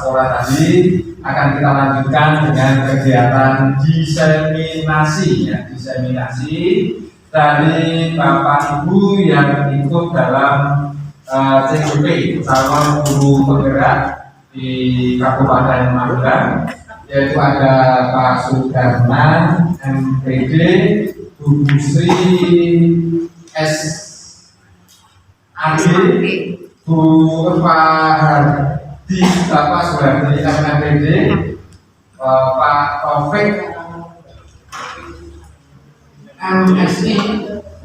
sekolah tadi akan kita lanjutkan dengan kegiatan diseminasi, ya, diseminasi dari Bapak Ibu yang ikut dalam CGP, calon guru penggerak di Kabupaten Magelang, yaitu ada Pak Sudarman, MPD, Bu Sri S. Adi, Bu Fardi, Bapak Sudardi MPD, Pak Taufik MSI,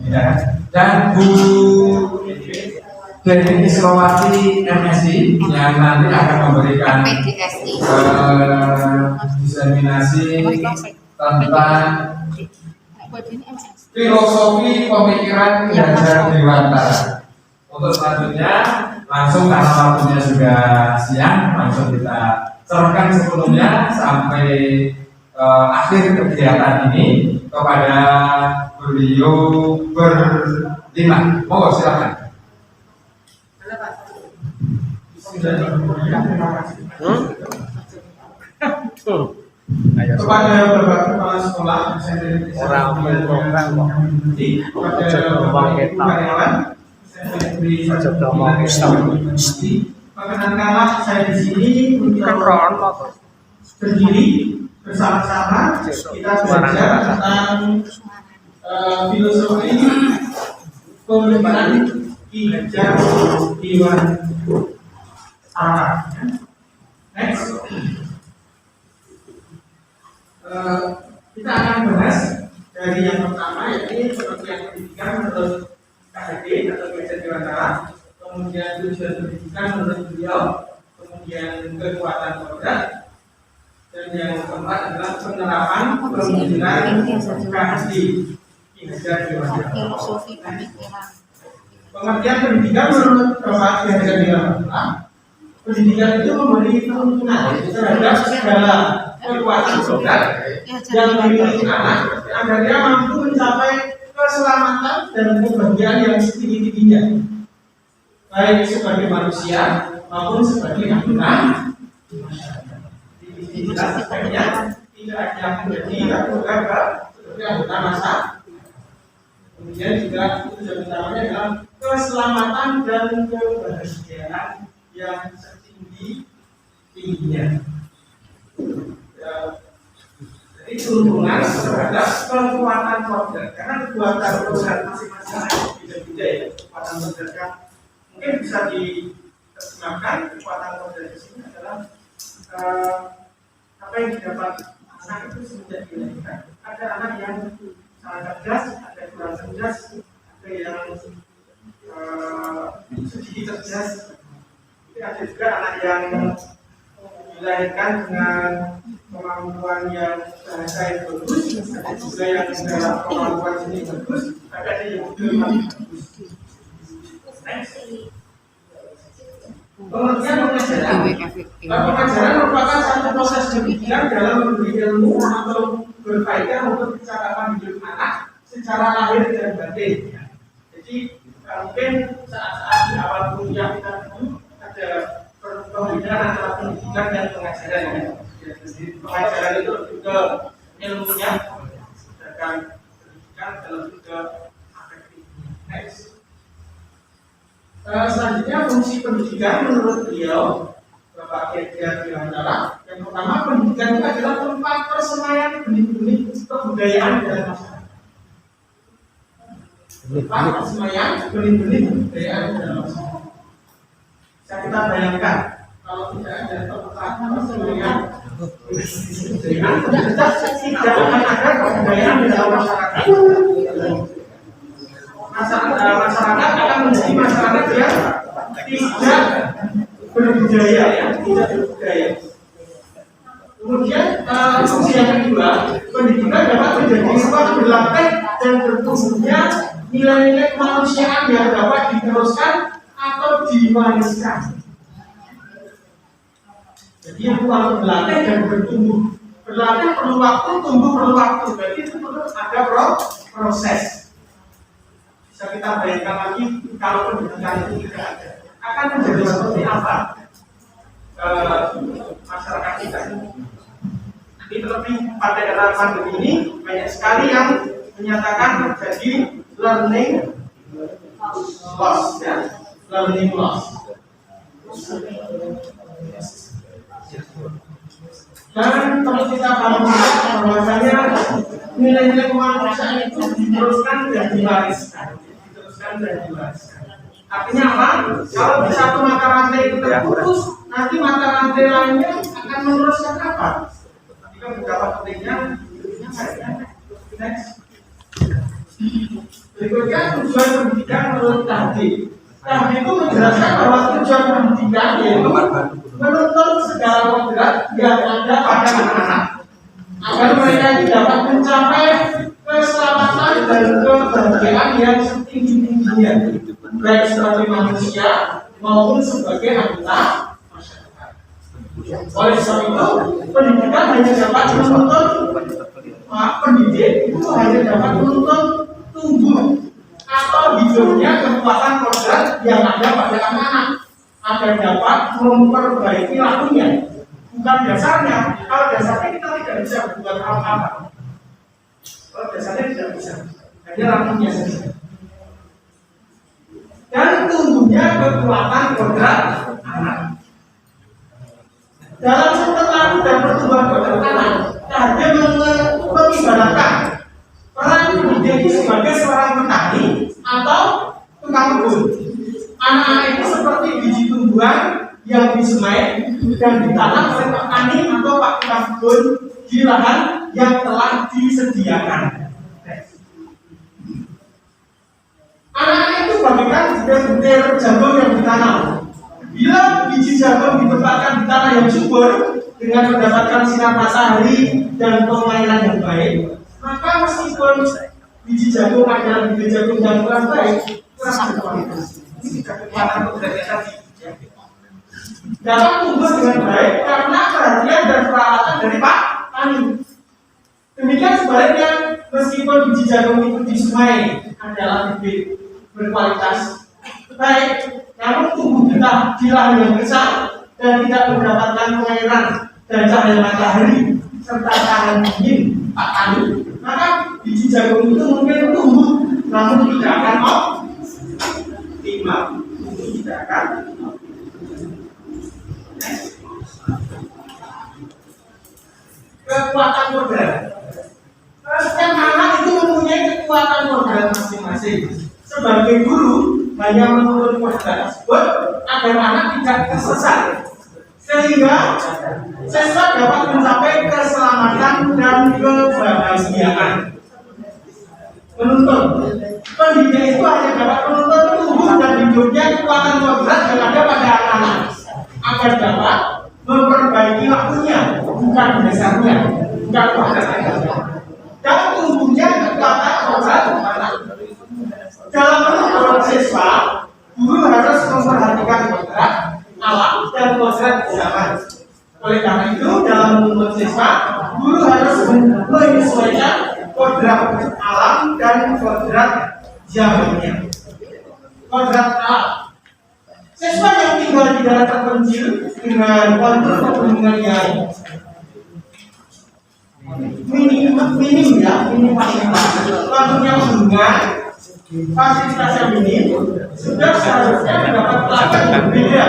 ya, dan Bu Dewi Israwati MSI yang nanti akan memberikan diseminasi tentang filosofi pemikiran Ki Hajar Dewantara. Untuk selanjutnya langsung karena waktunya sudah siang, langsung kita serahkan sebelumnya sampai akhir kegiatan ini kepada beliau berlima. Monggo silakan. Kepada Bapak Kepala Sekolah, perkenankanlah saya di sini untuk berdiri bersama-sama kita belajar tentang filosofi pemikiran Ki Hajar Dewantara. Next, kita akan bahas dari yang pertama, yaitu pengertian pendidikan menurut KHD atau Ki Hajar Dewantara, kemudian tujuan pendidikan menurut beliau, kemudian kekuatan produk, dan yang keempat adalah penerapan pemikiran KHD Ki Hajar Dewantara. Filosofi pemikiran. Pengertian pendidikan menurut Bapak Ki Hajar Dewantara, pendidikan itu memberi keuntungan terhadap segala kekuatan produk yang dimiliki anak agar dia mampu mencapai keselamatan dan kebahagiaan yang setinggi-tingginya, baik sebagai manusia maupun sebagai anggota masyarakat. Jelas sebaiknya tidak hanya menjadi anggota sebagai anggota masa. Kemudian juga tujuan utamanya adalah keselamatan dan kebahagiaan yang setinggi-tingginya. Jadi keuntungan terhadap kekuatan produk, karena kekuatan produk masing-masing beda-beda ya. Kekuatan produk mungkin bisa diterjemahkan, kekuatan produk di sini adalah apa yang didapat anak itu semenjak dilahirkan. Ada anak yang sangat cerdas, ada yang kurang cerdas, ada yang sedikit cerdas. Jadi ada juga anak yang dilahirkan dengan kemampuan yang bahasa yang bagus, ada juga yang dalam kemampuan seni bagus, tapi ada yang juga bagus. Next, pengertian pengajaran. Pengajaran merupakan satu proses pendidikan dalam memberi ilmu atau berfaedah untuk percakapan hidup anak secara lahir dan batin. Jadi mungkin saat-saat di awal kuliah kita dulu ada perbedaan antara pendidikan dan pengajaran. Pengajaran itu juga ilmunya, sedangkan pendidikan dalam juga afektifnya. Next, selanjutnya fungsi pendidikan menurut beliau Bapak Ki Hajar Dewantara, yang pertama pendidikan itu adalah tempat persemaian benih-benih kebudayaan dalam masyarakat. Tempat persemaian benih-benih kebudayaan dalam masyarakat. Bisa kita bayangkan kalau tidak ada tempat persemaian tidak akan ada kebudayaan di dalam masyarakat. Masyarakat akan menjadi masyarakat yang tidak berbudaya, ya, tidak berbudaya. Kemudian fungsi yang kedua, pendidikan dapat menjadi ruang berlatih dan bertumbuhnya nilai-nilai kemanusiaan yang dapat diteruskan atau diwariskan. Jadi ruang berlatih dan bertumbuh. Berlatih perlu waktu, tumbuh perlu waktu. Jadi itu perlu ada proses. Bisa kita bayangkan lagi kalau pendidikan itu tidak ada, akan menjadi seperti apa? masyarakat kita. Jadi terlebih pada era pandemi ini banyak sekali yang menyatakan terjadi learning loss, ya, learning loss. Dan perlu kita pahami bahwasanya nilai-nilai kemanusiaan itu diteruskan dan diwariskan, Artinya apa? Kalau di satu mata rantai itu terputus, nanti mata rantai lainnya akan meneruskan apa? Jika beberapa pentingnya, next. Berikutnya tujuan pendidikan menurut Tahdi. Tahdi itu menjelaskan bahwa tujuan pendidikan yaitu menuntut segala kodrat yang ada pada anak-anak agar mereka ini dapat mencapai keselamatan dan kebahagiaan yang setinggi-tingginya, baik sebagai manusia maupun sebagai anggota masyarakat. Oleh sebab itu, pendidikan hanya dapat menuntut pendidik itu hanya dapat menuntut tumbuh atau hidupnya kekuatan kodrat yang ada pada anak-anak agar dapat memperbaiki lakunya. Bukan dasarnya. Kalau dasarnya kita tidak bisa berbuat apa-apa. Kalau dasarnya tidak bisa, hanya lakunya saja. Dan tumbuhnya kekuatan kodrat anak. Dalam sumber laku dan pertumbuhan kodrat anak, Tahdi mengibaratkan peran pendidik sebagai seorang petani atau tukang kebun. Anak-anak itu seperti biji tumbuhan yang disemai dan ditanam oleh petani atau pak tukang kebun di lahan yang telah disediakan. Anak-anak itu bagaikan butir jagung yang ditanam. Bila biji jagung ditempatkan di tanah yang subur dengan mendapatkan sinar matahari dan pengairan yang baik, maka meskipun biji jagung adalah biji jagung yang kurang baik, kurang ada kualitas. Ini tidak kekuatan kodratnya tadi. Dapat tumbuh dengan baik karena perhatian dan perawatan dari Pak Tani. Demikian sebaliknya, meskipun biji jagung itu disemai adalah bibit berkualitas baik, namun tumbuh di lahan yang besar dan tidak mendapatkan pengairan dan cahaya matahari serta tangan dingin Pak Tani, maka biji jagung itu mungkin tumbuh, namun tidak akan optimal. Tidak akan. Kekuatan kodrat. Setiap anak itu mempunyai kekuatan kodrat masing-masing. Sebagai guru hanya menuntut kodrat tersebut agar anak tidak tersesat, sehingga siswa dapat mencapai keselamatan dan kebahagiaan. Menuntut pendidik itu hanya dapat menuntut tubuh dan hidupnya kekuatan kodrat yang ada pada anak-anak agar dapat memperbaiki lakunya, bukan dasarnya, bukan kodratnya, dan tumbuhnya kekuatan kodrat anak. Dalam menuntut siswa, guru harus memperhatikan kodrat alam dan kodrat zaman. Oleh karena itu, dalam menuntut siswa, guru harus menyesuaikan kodrat alam dan kodrat zamannya. Kodrat alam. Siswa yang tinggal di daerah terpencil dengan kontur pegunungan yang minim fasilitas, konturnya pegunungan, fasilitas yang minim, sudah seharusnya mendapat perlakuan yang berbeda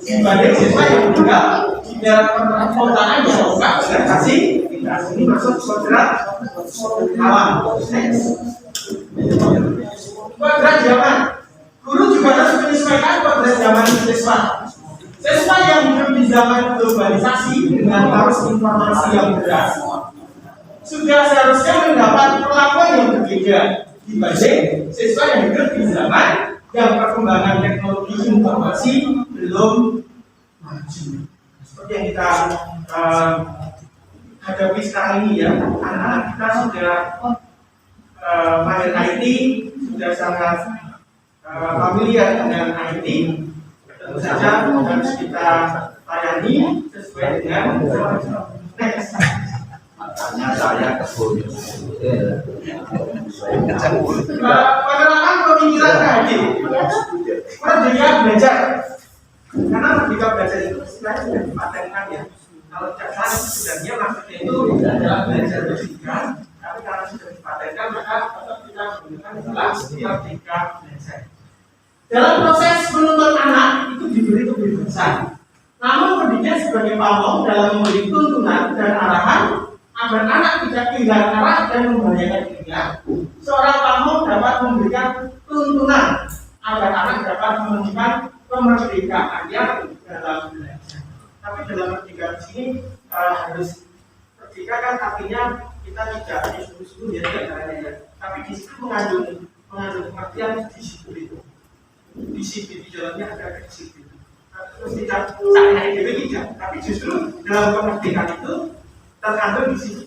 dibanding siswa yang tinggal di daerah perkotaan yang bukan kasih. Ini masuk kodrat alam. Kodrat zaman. Guru juga harus menyesuaikan kodrat zaman siswa. Siswa yang hidup di zaman globalisasi dengan arus informasi yang deras sudah seharusnya mendapat perlakuan yang berbeda dibanding siswa yang hidup di zaman yang perkembangan teknologi informasi belum maju. Seperti yang kita hadapi sekarang ini, ya, anak-anak kita sudah mahir IT, sudah sangat familiar dengan IT. Tentu saja harus kita layani sesuai dengan next. Saya kebun. Penerapan pemikiran tadi, merdeka belajar. Karena merdeka belajar itu istilahnya sudah dipatenkan ya. Kalau tidak salah sebenarnya maksudnya itu adalah belajar berpikiran, tapi karena sudah dipatenkan maka kita menggunakan istilah merdeka belajar. Dalam proses menuntut anak itu diberi kebebasan. Namun pendidik sebagai pamong dalam memberi tuntunan dan arahan agar anak tidak kehilangan arah dan membahayakan dirinya. Seorang pamong dapat memberikan tuntunan agar anak dapat menemukan kemerdekaannya dalam belajar. Tapi dalam merdeka di sini harus merdeka kan artinya kita tidak disuruh-suruh ya ya. Tapi di situ mengandung pengertian disiplin itu. Disiplin di dalamnya ada disiplin. Terus tidak saya itu tidak, tapi justru dalam kemerdekaan itu terkandung di situ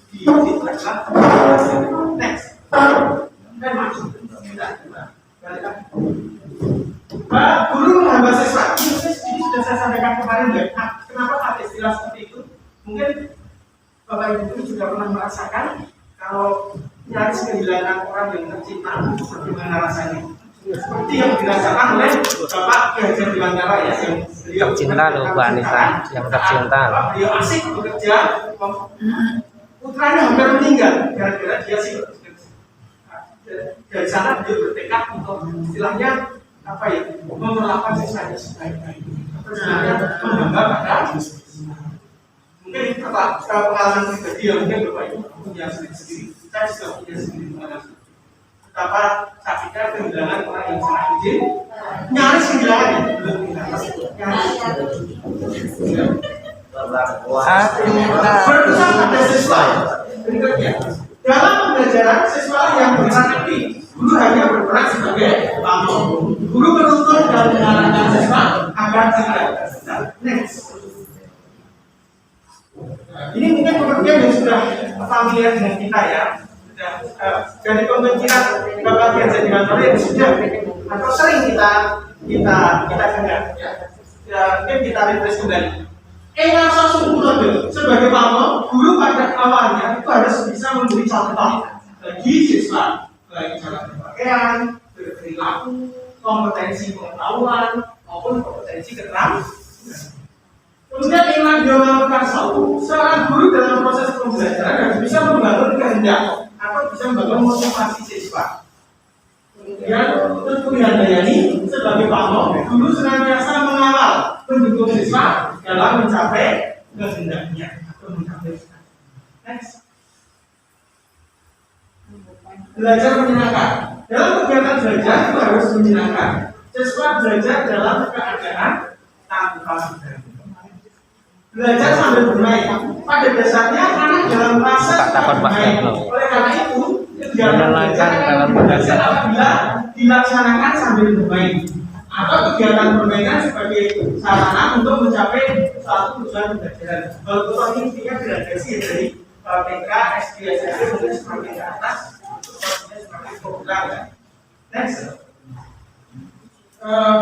adalah next. Dan maksud tidak. Guru menghambat siswa. Ini sudah saya sampaikan kemarin ya. Kenapa ada istilah seperti itu? Mungkin Bapak Ibu juga pernah merasakan kalau nyaris kehilangan orang yang tercinta, bagaimana rasanya? Seperti yang dirasakan oleh Bapak Ki Hajar Dewantara ya, yang beliau tercinta loh Bu Anissa, yang tercinta. Beliau asik bekerja, putranya hampir meninggal gara-gara dia sih. Dari sana beliau bertekad untuk istilahnya apa ya, memperlakukan siswanya sebaik-baiknya. Sebenarnya menghamba pada mungkin itu pengalaman pribadi ya, mungkin Bapak Ibu punya sendiri. Saya juga punya sendiri pengalaman. Betapa sakitnya kehilangan orang yang sangat izin, nyaris kehilangan ya, belum berpesan pada siswa. Berikutnya, dalam pembelajaran siswa yang berarti guru hanya berperan sebagai pamong. Guru menuntun dan mengarahkan siswa agar tidak tersesat. Next. Ini mungkin pengertian yang sudah familiar dengan kita ya. Dari pemikiran Bapak Ki Hajar Dewantara yang sudah atau sering kita dengar ya. Mungkin kita refresh kembali. Rasa sungguh sebagai pamong, guru pada awalnya itu harus bisa memberi contoh bagi siswa, baik cara berpakaian, berperilaku, kompetensi pengetahuan maupun kompetensi keterampilan. Kemudian Imam Dewa Karso, seorang guru dalam proses pembelajaran harus bisa membangun kehendak atau bisa membangun motivasi siswa. Kemudian Tutku Handayani sebagai pamong, guru senantiasa mengawal mendukung siswa dalam mencapai kehendaknya atau mencapai. Next. Belajar menyenangkan. Dalam kegiatan belajar itu harus menyenangkan. Siswa belajar dalam keadaan tanpa beban. Belajar sambil bermain. Pada dasarnya anak dalam fase bermain. Oleh karena itu, kegiatan dalam belajar apabila dilaksanakan sambil bermain atau kegiatan permainan sebagai sarana untuk mencapai suatu tujuan pembelajaran. Kalau ini intinya gradasi dari TK, SD, SMP mungkin semakin ke atas, semakin populer. Next.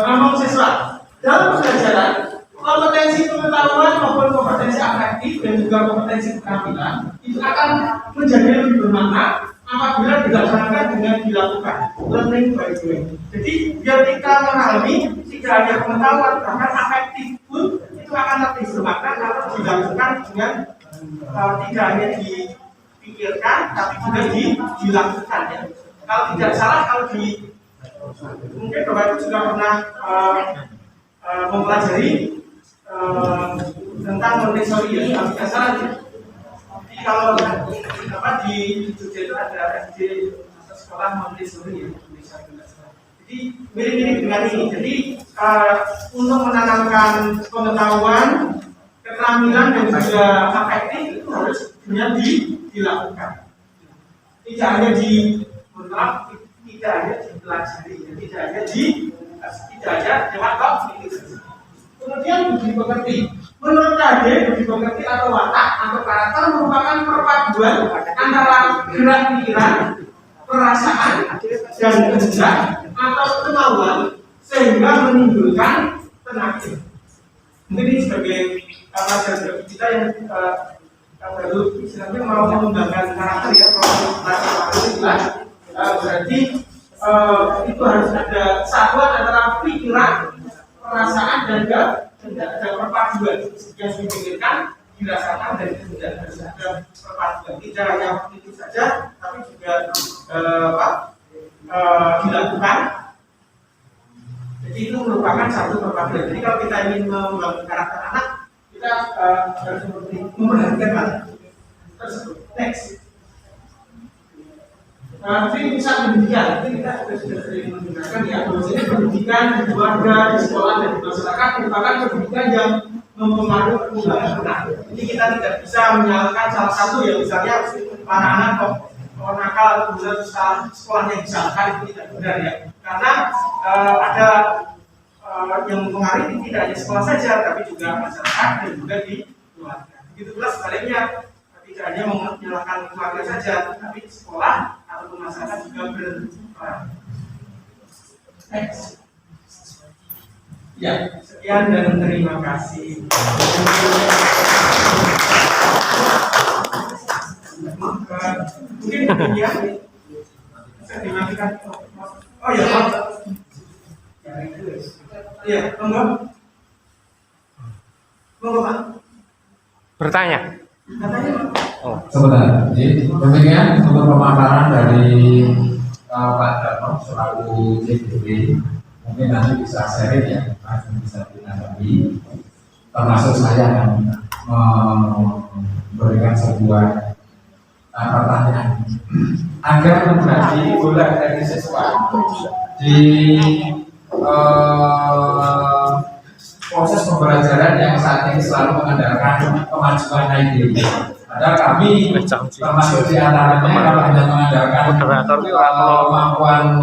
Pamong siswa dalam pembelajaran. Kompetensi pengetahuan maupun kompetensi afektif dan juga kompetensi keterampilan itu akan menjadi lebih bermakna apabila dilaksanakan dengan dilakukan learning by doing. Jadi biar kita memahami tidak hanya pengetahuan bahkan afektif pun itu akan lebih bermakna kalau dilakukan dengan tidak hanya dipikirkan tapi juga dilakukan ya. Kalau tidak salah kalau mungkin Bapak Ibu juga pernah mempelajari tentang Montessori ya, tapi tidak salah ya. Jadi kalau di Jogja itu ada SD sekolah Montessori ya, jadi mirip-mirip dengan ini. Jadi untuk menanamkan pengetahuan, keterampilan dan juga afektif itu harus benar dilakukan. Tidak hanya dipelajari, tidak hanya lewat gitu. Kemudian budi pekerti. Menurut KD, budi pekerti atau watak atau karakter merupakan perpaduan antara gerak pikiran, perasaan, dan kehendak atau kemauan sehingga menimbulkan tenaga. Mungkin ini sebagai pelajaran kita yang baru istilahnya mau mengembangkan karakter ya, berarti itu harus ada satuan antara pikiran, perasaan dan perpaduan yang dipikirkan dirasakan dan tidak harus ada perpaduan, tidak hanya itu saja tapi juga dilakukan. Jadi itu merupakan satu perpaduan. Jadi kalau kita ingin membangun karakter anak, kita harus memperhatikan hal tersebut. Next. Mungkin bisa pendidikan, ini kita sudah sering menggunakan ya, bahwasanya pendidikan di keluarga, di sekolah dan di masyarakat merupakan pendidikan yang mempengaruhi perkembangan anak. Ini kita tidak bisa menyalahkan salah satu ya, misalnya para anak kok nakal kemudian sekolahnya disalahkan, itu tidak benar ya, karena ada yang mempengaruhi tidak hanya sekolah saja, tapi juga masyarakat dan juga di keluarga. Begitu pula sebaliknya, tidak hanya menyalahkan keluarga saja, tapi sekolah ataupun masyarakat juga berperan. Next. Ya, sekian dan terima kasih. Mungkin ya, bisa dimatikan. Oh ya, Pak. Iya, monggo. Monggo, Pak. Bertanya. Oh. Sebentar. Jadi demikian untuk pemaparan dari Pak Darno selaku JDP. Mungkin nanti bisa sharing ya, bisa ditanggapi. Termasuk saya akan memberikan sebuah pertanyaan agar menjadi bola dari siswa di proses pembelajaran yang saat ini selalu mengandalkan kemajuan IT. Padahal kami termasuk di antaranya kalau hanya mengandalkan kemampuan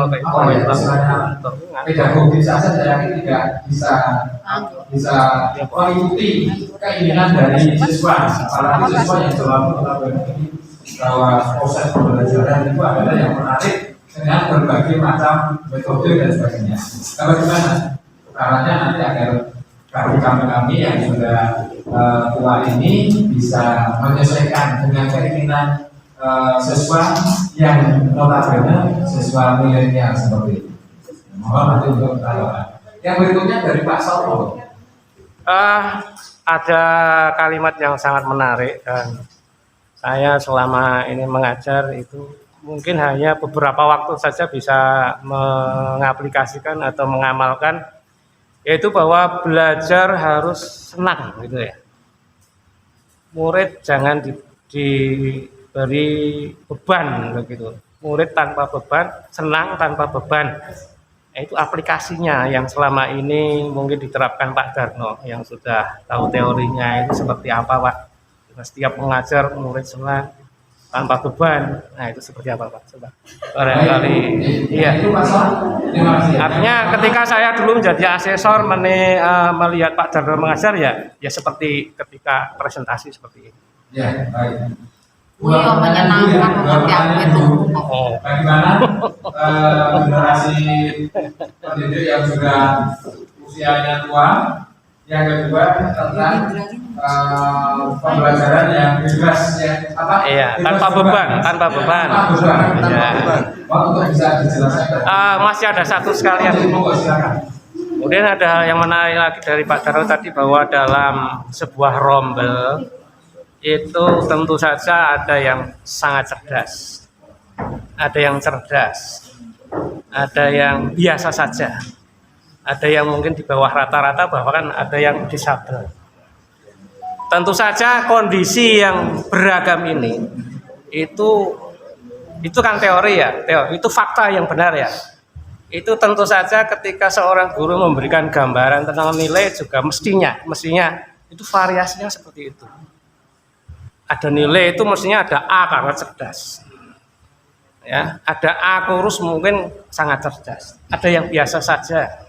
pedagogis saja, saya yakin tidak bisa mengikuti keinginan dari siswa, apalagi siswa yang selalu ini bahwa proses pembelajaran itu adalah yang menarik dengan berbagai macam metode dan sebagainya. Bagaimana caranya nanti agar bagi kami yang sudah tua ini bisa menyesuaikan dengan keinginan siswa yang notabene siswa milenial seperti itu. Mohon nanti untuk tanggapan. Yang berikutnya dari Pak Sopo. Ada kalimat yang sangat menarik dan saya selama ini mengajar itu mungkin hanya beberapa waktu saja bisa mengaplikasikan atau mengamalkan, yaitu bahwa belajar harus senang gitu ya. Murid jangan diberi beban begitu. Murid tanpa beban, senang tanpa beban. Itu aplikasinya yang selama ini mungkin diterapkan Pak Darno yang sudah tahu teorinya itu seperti apa, Pak. Setiap mengajar murid senang tanpa beban. Nah, itu seperti apa, Pak? Coba. Barangkali iya. Artinya ketika saya dulu menjadi asesor melihat Pak Darno mengajar ya seperti ketika presentasi seperti ini. Ya, baik. Menyenangkan mengerti itu. Bagaimana generasi pendidik yang sudah usianya tua? Yang kedua tentang pembelajaran yang bebas ya apa? Iya, tanpa beban. Ya. Untuk bisa dijelaskan. Masih ada satu sekalian. Kemudian ada hal yang menarik lagi dari Pak Darno tadi bahwa dalam sebuah rombel itu tentu saja ada yang sangat cerdas, ada yang cerdas, ada yang biasa saja, ada yang mungkin di bawah rata-rata, bahkan ada yang disabel. Tentu saja kondisi yang beragam ini itu kan teori ya, itu fakta yang benar ya. Itu tentu saja ketika seorang guru memberikan gambaran tentang nilai juga mestinya itu variasinya seperti itu. Ada nilai itu mestinya ada A karena cerdas. Ya, ada A kurus mungkin sangat cerdas. Ada yang biasa saja.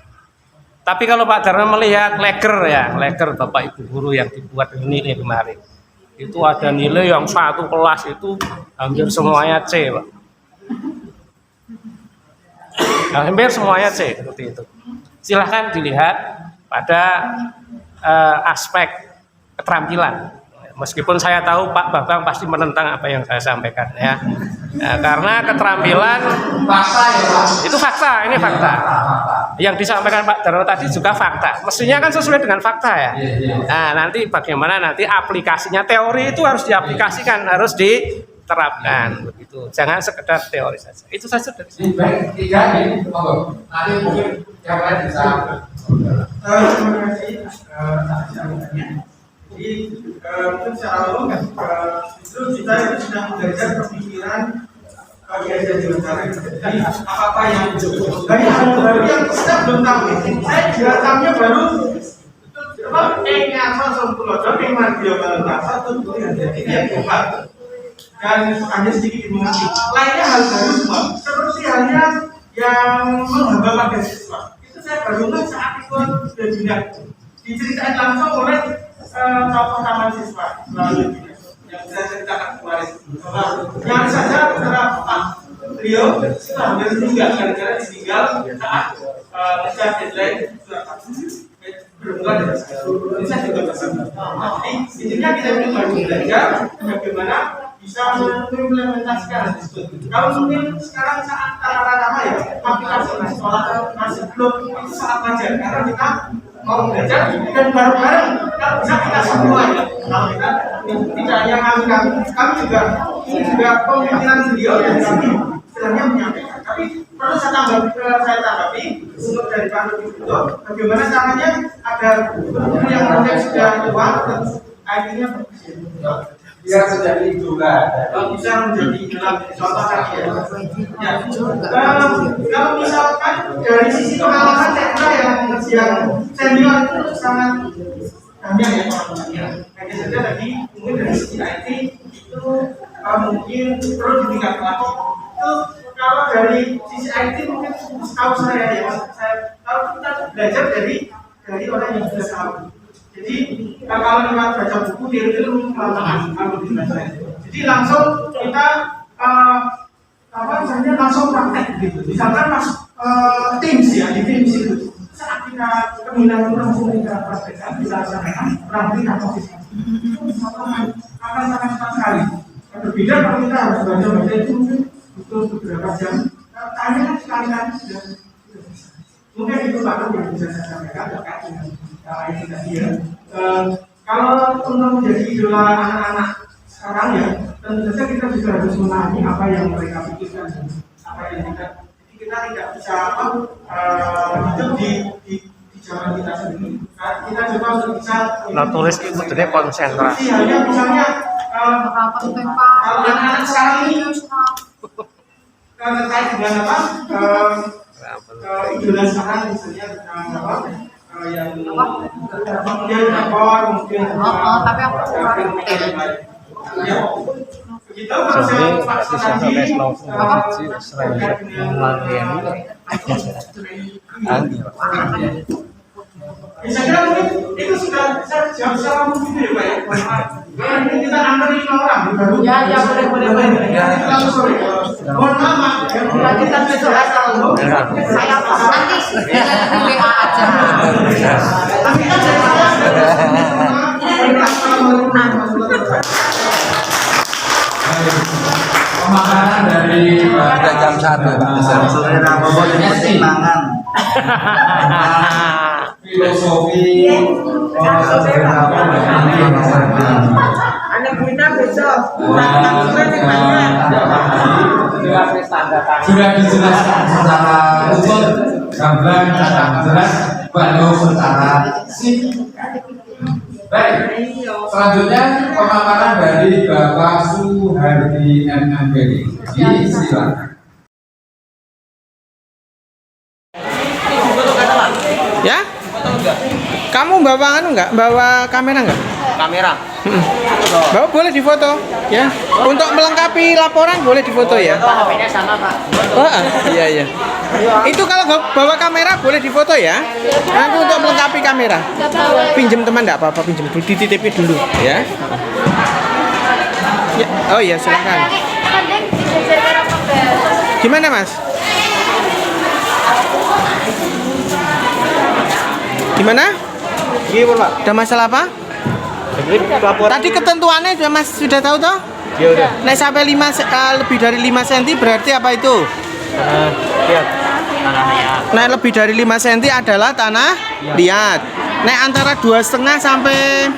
Tapi kalau Pak Darno melihat leger Bapak Ibu guru yang dibuat nilai kemarin, itu ada nilai yang satu kelas itu hampir semuanya C, Pak. Hampir semuanya C seperti itu. Silahkan dilihat pada aspek keterampilan. Meskipun saya tahu Pak Babang pasti menentang apa yang saya sampaikan ya. Karena keterampilan Fakta ya, Pak. itu fakta, ini fakta. yang disampaikan Pak Darno tadi juga fakta. Mestinya kan sesuai dengan fakta ya. Nah, nanti bagaimana nanti aplikasinya, teori itu harus diaplikasikan, harus diterapkan begitu. Jangan sekedar teori saja. Itu saja dari saya. Baik, 3 ini, monggo. Nanti mungkin yang lain bisa. Terima kasih atas jawabannya. Jadi mungkin secara umum itu kita itu sedang belajar pemikiran biasa di negara. Jadi apa yang dari hal baru yang kita belum tahu. Saya juga tahunya baru nya langsung pulau tapi dia baru satu jadi yang keempat dan hanya sedikit dimengerti. Lainnya hal baru semua. Seperti halnya yang menghamba pada siswa. Itu saya baru saat ikut sudah diceritain langsung oleh tokoh taman siswa melalui yang saya ceritakan kemarin. Yang saja beberapa beliau sudah hampir meninggal gara-gara ditinggal saat ngejar deadline bermula dari ini saya juga pesan. Jadi intinya kita baru belajar bagaimana bisa mengimplementasikan tersebut. Kalau mungkin sekarang saat rata-rata ya aplikasi sekolah masih belum itu sangat wajar karena kita mau belajar dan bareng-bareng kalau bisa kita semua ya. Kalau kita tidak hanya kami juga ini juga pemikiran beliau yang kami istilahnya menyampaikan. Tapi perlu saya tanggapi untuk dari Pak Rudi itu bagaimana caranya agar guru yang proyek sudah tua akhirnya Biar menjadi idola. bisa menjadi dalam contoh tadi ya. Kalau misalkan dari sisi pengalaman saya kira yang senior itu sangat banyak ya pengalamannya. Hanya saja tadi mungkin dari sisi IT itu mungkin perlu ditingkatkan lagi. Itu kalau dari sisi IT mungkin setahu saya ya, kalau kita belajar dari orang yang sudah tahu. Jadi kalau kita baca buku tiru-tiru kelamaan kalau dibaca. Jadi langsung kita misalnya langsung praktek gitu. Misalkan Teams ya di Teams itu saat kita keminatan langsung kita praktekkan kita laksanakan berarti kita konsisten. Akan sangat cepat sekali. Berbeda kalau kita harus baca itu mungkin butuh beberapa jam. Tanya kan sekali-kali sudah bisa. Mungkin itu baru yang bisa saya sampaikan terkait dengan itu tadi ya. Kalau untuk menjadi idola anak-anak sekarang ya, tentu saja kita juga harus memahami apa yang mereka pikirkan, apa yang kita tidak bisa hidup di zaman kita sendiri. Kita coba untuk bisa. Nah, tulis itu jadi konsentrasi. Hanya misalnya kalau anak-anak sekarang ini terkait dengan apa? Idola sekarang misalnya tentang apa? Yang kemudian mungkin tapi aku kurang ya begitu kalau saya saya kira mungkin itu sudah saya jawab secara mungkin ya Pak ya. Ini kita antar 5 orang baru. Ya boleh. Ya sorry. Mohon maaf ya. Kita besok kalau saya nanti WA aja. Tapi kan Pemakanan dari Sudah jam 1. Sore Rabu pertimbangan. filosofi anak kita besok sudah dijelaskan secara utuh, gamblang, jelas, baru secara singkat. Baik, selanjutnya pemaparan dari Bapak Suhardi MMPD. Silakan. Ya? Kamu bawa enggak? Bawa kamera enggak? Kamera. Bawa boleh difoto, ya. Untuk melengkapi laporan boleh difoto ya. HP-nya sama, Pak. Oh, iya. Itu kalau bawa kamera boleh difoto ya. Nanti untuk melengkapi kamera. Pinjem teman enggak apa-apa, pinjem dulu, dititipin dulu, ya. Ya. Oh iya, silakan. Gimana, Mas? Gimana? Ada masalah apa? Tadi ketentuannya sudah tahu toh? Ya udah. Naik sampai lebih dari 5 cm berarti apa itu? Lihat. Nek lebih dari 5 cm adalah tanah liat. Nek antara 2,5 sampai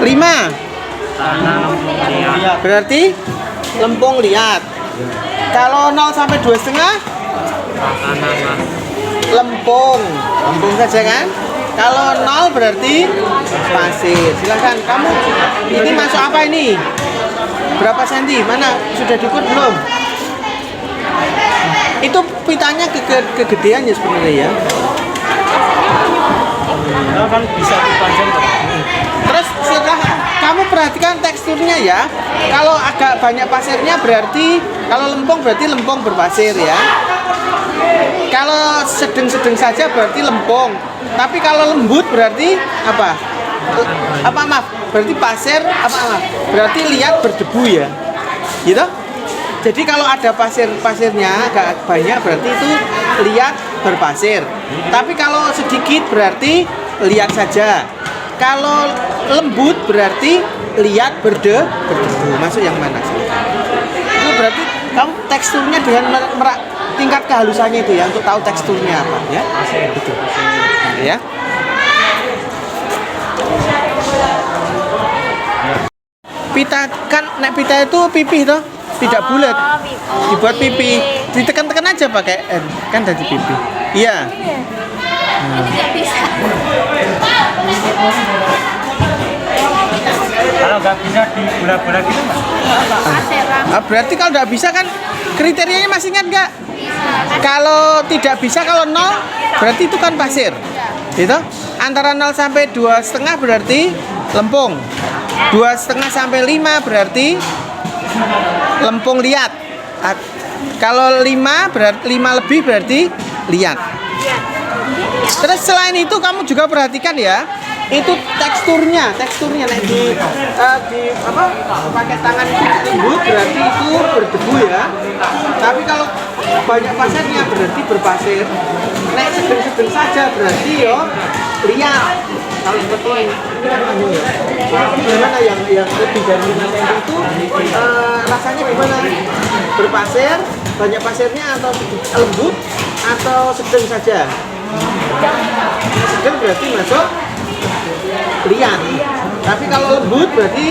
5 berarti lempung liat. Kalau 0 sampai 2,5 lempung saja kan. Kalau 0 berarti pasir. Silakan kamu, ini masuk apa ini? Berapa senti? Mana sudah diukur belum? Itu pitanya kegedean ya sebenarnya ya. Kan bisa dipanjang. Terus setelah kamu perhatikan teksturnya ya. Kalau agak banyak pasirnya berarti, kalau lempung berarti lempung berpasir ya. Kalau sedang-sedang saja berarti lempung. Tapi kalau lembut berarti apa? Maaf, berarti pasir berarti liat berdebu ya. Gitu? Jadi kalau ada pasirnya agak banyak berarti itu liat berpasir. Tapi kalau sedikit berarti liat saja. Kalau lembut berarti liat berdebu. Masuk yang mana sih? Itu berarti kamu teksturnya dengan tingkat kehalusannya itu ya, untuk tahu teksturnya apa ya. Betul. Ya. Pita kan, nek pita itu pipih toh, tidak bulat. Dibuat pipih, ditekan-tekan aja pakai N, kan dari pipih. Iya. Kalau nggak bisa dibola-bola gitu Mas? Berarti kalau nggak bisa kan kriterianya masih ingat nggak? Kalau tidak bisa, kalau 0 berarti itu kan pasir. Gitu? Antara 0 sampai 2,5 berarti lempung. 2,5 sampai 5 berarti lempung liat. Kalau 5 berarti 5 lebih berarti liat. Terus selain itu kamu juga perhatikan ya, itu teksturnya nek di apa, pakai tangan lembut berarti itu berdebu ya. Tapi kalau banyak pasirnya berarti berpasir. Nek sedang-sedang saja berarti yo liat. Kalau seperti ini gimana yang lebih dari 5 cm itu rasanya gimana? Berpasir, banyak pasirnya atau lembut atau sedang saja? Sedang berarti masuk liat. Tapi kalau lembut berarti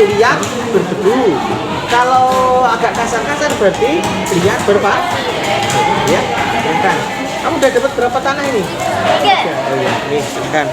liat berdebu. Kalau agak kasar-kasar berarti liat berpasir. Ya, kan. Kamu udah dapat berapa tanah ini? 3. Oh iya, nih, kan.